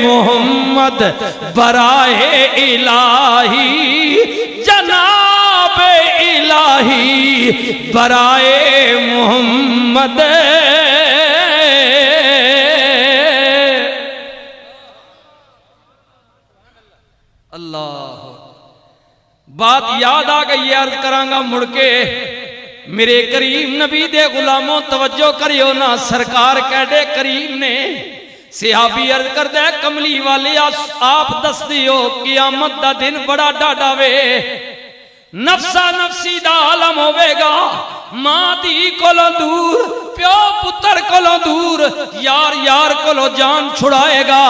محمد برائے الہی، جناب الہی برائے محمد۔ اللہ بات یاد آ گئی، عرض کرانگا مڑ کے میرے کریم نبی دے غلاموں توجہ کریو نا، سرکار کہڑے کریم نے صحابی عرض کر دے کملی والے آپ دس دیو قیامت دا دن بڑا ڈاڈا وے، نفسا نفسی دا عالم ہوئے گا، ماں دی کولو دور، پیو پتر کولو دور، یار یار کولو جان چھڑائے گا،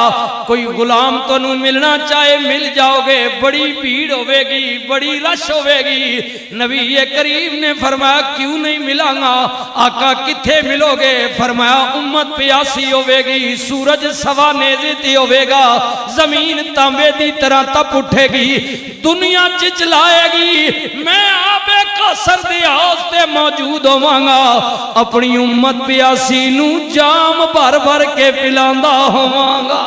کوئی غلام تو نو ملنا چاہے مل جاؤ گے، بڑی بھیڑ ہوئے گی، بڑی رش ہوئے گی۔ نبی کریم نے فرمایا کیوں نہیں ملوں گا؟ آقا کتھے ملو گے؟ فرمایا امت پیاسی ہوئے گی، سورج سوا نیزے تی ہوئے گا، زمین تانبے دی طرح تپ اٹھے گی، دنیا چچلائے گی، میں آبے کا سردی آستے موجود ہوانگا، اپنی امت پیاسی نو جام بھر بھر کے پلاندا ہوانگا۔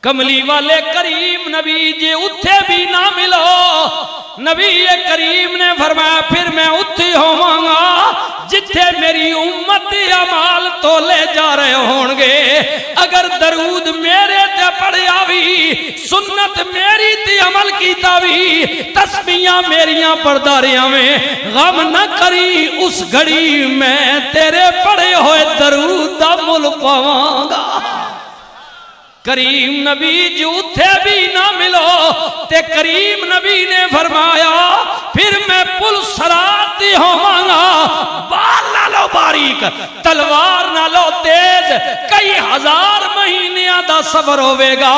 کملی والے کریم نبی جے اتھے بھی نہ ملو، نبی کریم نے فرمایا پھر میں اتھی ہوانگا جتھے میری امت عمال تو لے جا رہے ہونگے، اگر درود میرے تے پڑھے آوی، سنت میری تے عمل کیتا بھی، تسبیحاں میریاں پرداریاں میں غم نہ کری، اس گھڑی میں تیرے پڑھے ہوئے درود دا مل پاوانگا۔ کریم نبی جو تھے بھی نہ ملو، تے کریم نبی نے فرمایا پھر میں پل سراتی ہومانگا، بال نہ لو باریک، تلوار نہ لو تیز، کئی ہزار مہینیاں دا سفر ہوئے گا،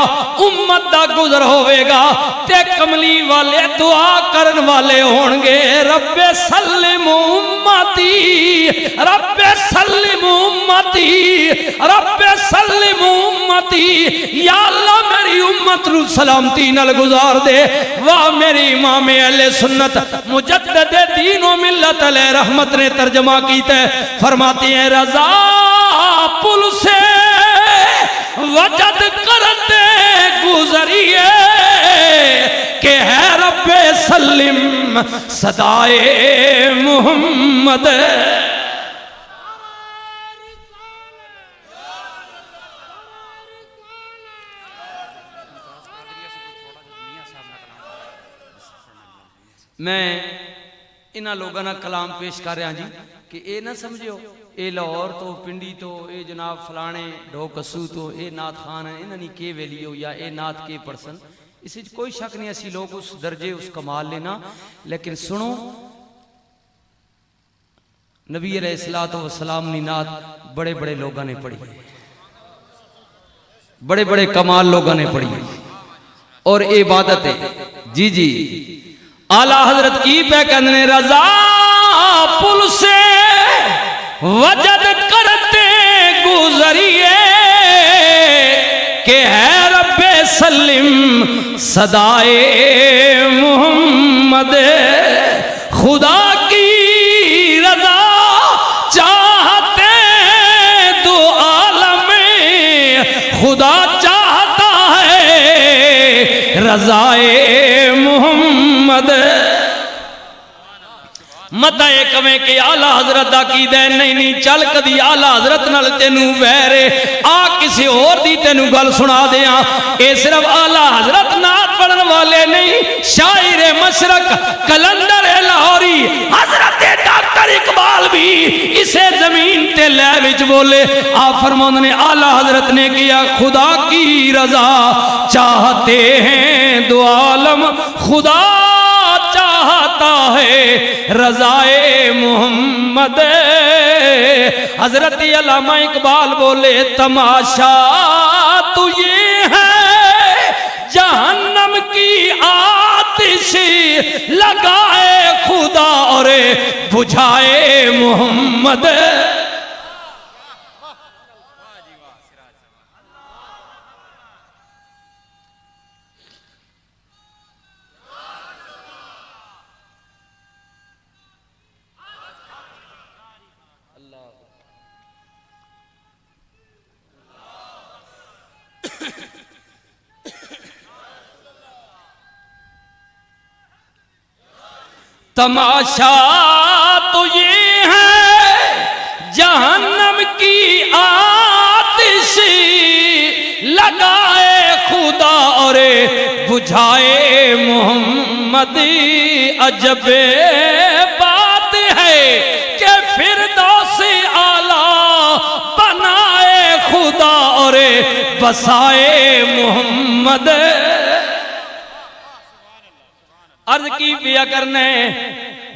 امت دا گزر ہوئے گا، تے کملی والے دعا کرن والے ہونگے، رب سلم امتی، رب سلم امتی، رب سلم امتی، یا اللہ میری امت رو سلامتی نل گزار دے۔ واہ میری امام اہل سنت مجدد دین و ملت علیہ رحمت نے ترجمہ کیتا ہے، فرماتی ہیں رضا پل سے وجد کرتے گزریے کہ ہے رب سلم صدائے محمد۔ میں انہاں لوگاں نا کلام پیش کر رہا جی کہ اے نہ سمجھو اے لاہور تو پنڈی تو اے جناب فلانے ڈھوکسو تو اے نات خان ہے، انہاں نہیں کے ویلیو یا اے نات کے پرسن، اس سے کوئی شک نہیں، اسی لوگ اس درجے اس کمال لینا، لیکن سنو نبی علیہ السلام نے نات بڑے بڑے لوگاں نے پڑھی، بڑے بڑے کمال لوگاں نے پڑھی اور عبادت ہے۔ جی جی اعلیٰ حضرت کی پہ کہنے رضا پل سے وجد کرتے گزریے کہ ہے رب سلم صدائے محمد۔ خدا کی رضا چاہتے دو عالم، خدا چاہتا ہے رضائے محمد۔ مدہ کمیں کہ آلہ حضرت دا کی دین نہیں چل کدی آلہ حضرت نال تینوں ویرے آ کسی اور دی تینوں گل سنا دیاں، اے صرف آلہ حضرت نات پڑھن والے نہیں، شاعر مشرق کلندر لاہوری حضرت ڈاکٹر اقبال بھی اسے زمین تے لے وچ بولے، آپ فرماندے نے آلہ حضرت نے کیا خدا کی رضا چاہتے ہیں دو عالم، خدا چاہتا ہے رضائے محمد۔ حضرت علامہ اقبال بولے تماشا تو یہ ہے جہنم کی آتش لگائے خدا اور بجھائے محمد۔ تماشا تو یہ ہے جہنم کی آتش لگائے خدا اور بجھائے محمد، عجب بات ہے کہ فردوس اعلیٰ بنائے خدا اور بسائے محمد۔ عرض کی پیا کرنے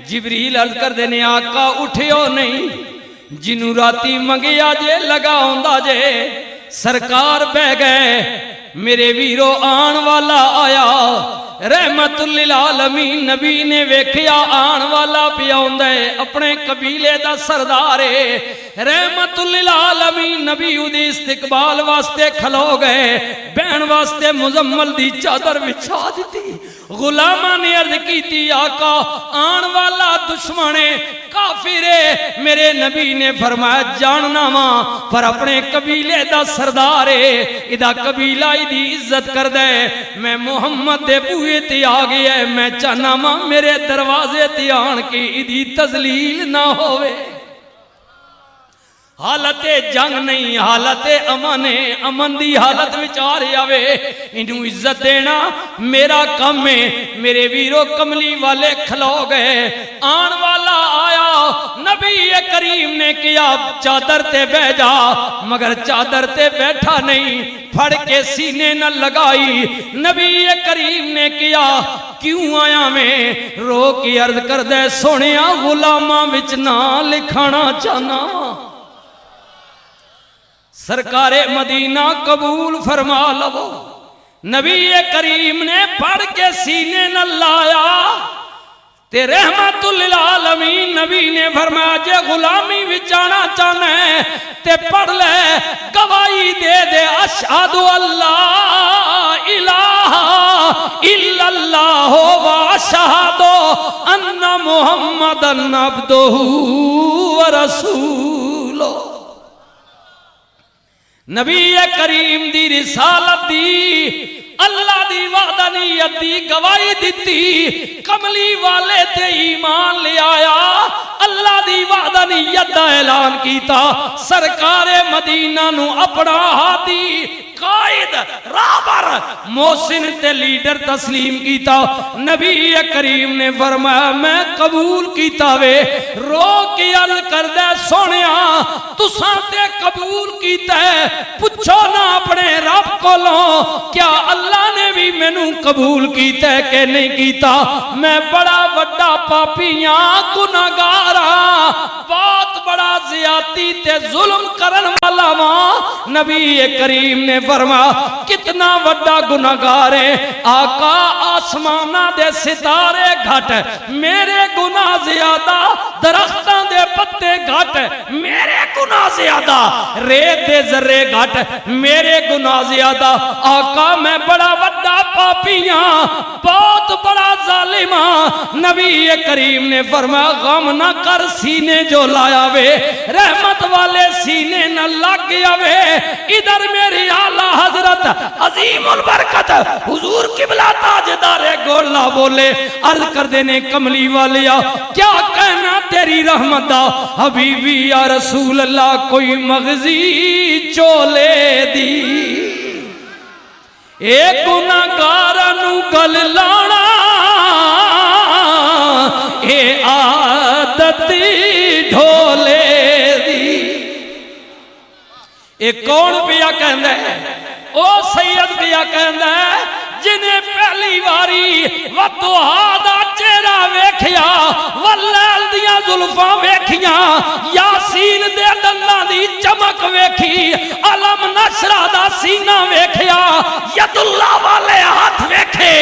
جبریل عرض کر دینے آقا اٹھیو نہیں، جنوں راتی منگیا جے لگا ہوندا جے، سرکار بہ گئے، میرے ویرو آن والا آیا، رحمت للعالمین نبی نے ویکھیا آن والا پیا ہوندا ہے، اپنے قبیلے دا سردار ہے، رحمت للعالمین نبی دی استقبال واسطے کھلو گئے، بہن واسطے مزمل دی چادر بچھا دیتی، غلامہ نے عرض کی تھی آقا آن والا دشمن کافر ہے، میرے نبی نے فرمایا جاننا ماں پر اپنے قبیلے دا سردار ہے، ادا قبیلہ دی عزت کر دے، میں محمد دے بوئے تے آگیا ہے، میں چاہنا ماں میرے دروازے تے آن کی ادی تذلیل نہ ہوئے۔ حالت جنگ نہیں، حالت امن ہے، امن دی حالت وچ آ رہی آوے، انہوں عزت دینا میرا کم ہے، میرے ویرو کملی والے کھلو گئے، آن والا آیا، نبی کریم نے کیا چادر تے بہ جا، مگر چادر تے بیٹھا نہیں، پھڑ کے سینے نہ لگائی، نبی کریم نے کیا کیوں آیا میں، رو کی عرض کر دے سونیا غلاماں وچ نہ لکھانا چاہنا، سرکار مدینہ قبول فرما لو، نبی کریم نے پڑھ کے سینے نہ لایا، تے رحمت للعالمین نبی نے فرمایا جے غلامی وچانا چاہنا ہے تے پڑھ لے، گواہی دے دے اشہد اللہ الہ الا اللہ و اشہد ان محمدن عبدہ و رسولہ۔ نبی کریم دی رسالت دی اللہ دی وحدانیت دی گواہی دیتی، کملی والے تے ایمان لے آیا، اللہ دی وحدانیت دا اعلان کیتا، سرکار مدینہ نو اپنا ہادی قائد رابر محسن تے لیڈر تسلیم کیتا، نبی کریم نے فرمایا میں قبول کیتا وے، رو کے عرض کر دے سونیا تساں تے قبول کیتا ہے، پوچھو نہ اپنے رب کو لو کیا اللہ نے بھی مینوں قبول کیتا ہے کہ نہیں کیتا، میں بڑا وڈا پاپیاں گناہگاراں، بہت بڑا زیادتی تے ظلم کرن والا ماں، نبی کریم نے فرمایا کتنا وڈا گناہگار ہے آقا، آسمانہ دے ستارے گھٹ میرے گناہ زیادہ، درختاں دے پتے گھٹ میرے گناہ زیادہ، ریت دے ذرے گھٹ میرے گناہ زیادہ، آقا میں بڑا وڈا پاپیاں، بہت بڑا ظالماں، نبی کریم نے فرمایا غم نہ کر سینے جو لایا وے، رحمت والے سینے نہ لگ گیا وے، ادھر میری اعلیٰ حضرت عظیم البرکت حضور قبلہ تاجدار گولہ بولے، عرض کر دینے کملی والیا کیا کہنا تیری رحمت دا حبیبی یا رسول اللہ، کوئی مغزی چولے دی، ایک گناہگارنو گل لانا اے عادت ڈھولے دی۔ ایک کون پیا کہندہ ہے، او سید پیا کہندہ ہے جنہیں پہلی واری وَدُّہا دا چہرہ ویکھیا، واللیل دیاں زلفاں ویکھیاں، یاسین دے دنداں دی چمک ویکھی، علم نشرہ دا سینہ ویکھیا، ید اللہ والے ہاتھ ویکھے،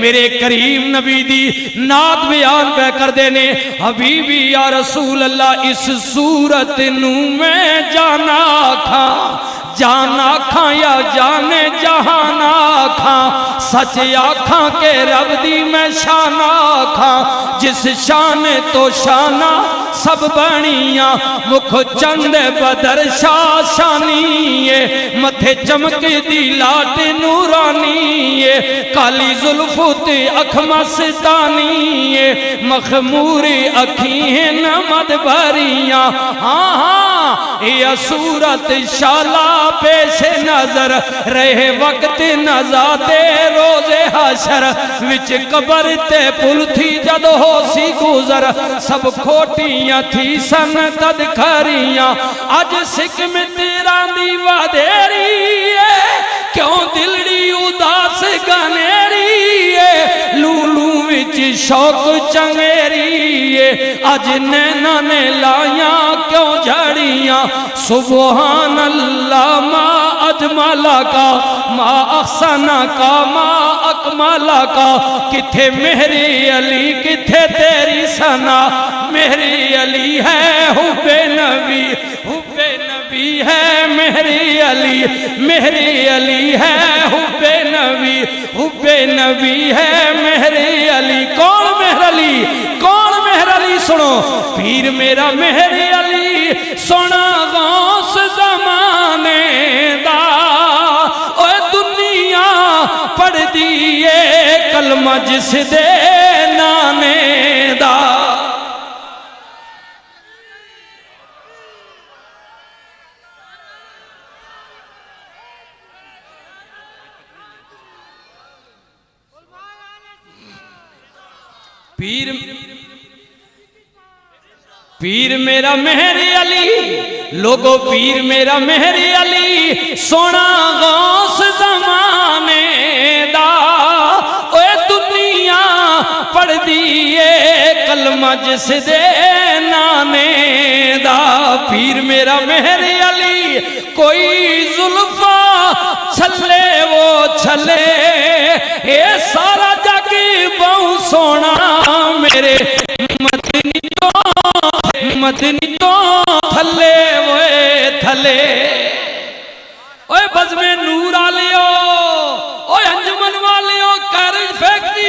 میرے کریم نبی دی نات بیان پہ کر دینے، حبیبی یا رسول اللہ اس صورت نو میں جانا کھاں، جانا کھاں یا جانے جہانا کھاں، سچ آکھاں کے رب دی میں شانہ کھاں، جس شان تو شانہ سب بنیاں مکھ چند بدر شاشانی متھے چمک دی لاٹ نورانی کالی زلف تے اکھ مستانی مخموری اکھیں نمد بھریاں ہاں ہاں یہ صورت شالا پیش نظر رہے وقت نزاتے روز حشر وچ قبر تے پل تھی جد ہو سی گزر سب کھوٹیاں تھی سن تد کھریاں اج سکم تیرا دی وادیری کیوں دلڑی اداس گنیری لولو وچ شوق چنگیری اج نینا نے لائیاں کیوں جھڑیاں سبحان اللہ ما اجمالا کا ما احسنا کا ما اکمالا کا کتھے میری علی کتھے تیری ثنا میری علی ہے حب نبی ہے میری علی ہے حب نبی ہے میری علی کون مہر علی سنو پیر میرا میری علی سونا غوث زمانے دا اوہ دنیا پڑھ دیئے کلمہ جس دے نانے دا پیر میرا مہری علی لوگو پیر میرا مہری علی سونا غوث زمانے دا اوے دنیا پڑھ دیئے کلمہ جس دے نانے دا پیر میرا مہری علی کوئی زلفہ چھلے وہ چھلے اے سارا جگ بہو سونا میرے مدنی تو تھلے ہوئے تھلے اوے بزم نور آلیو اوے انجمن والیو کارج فیکٹری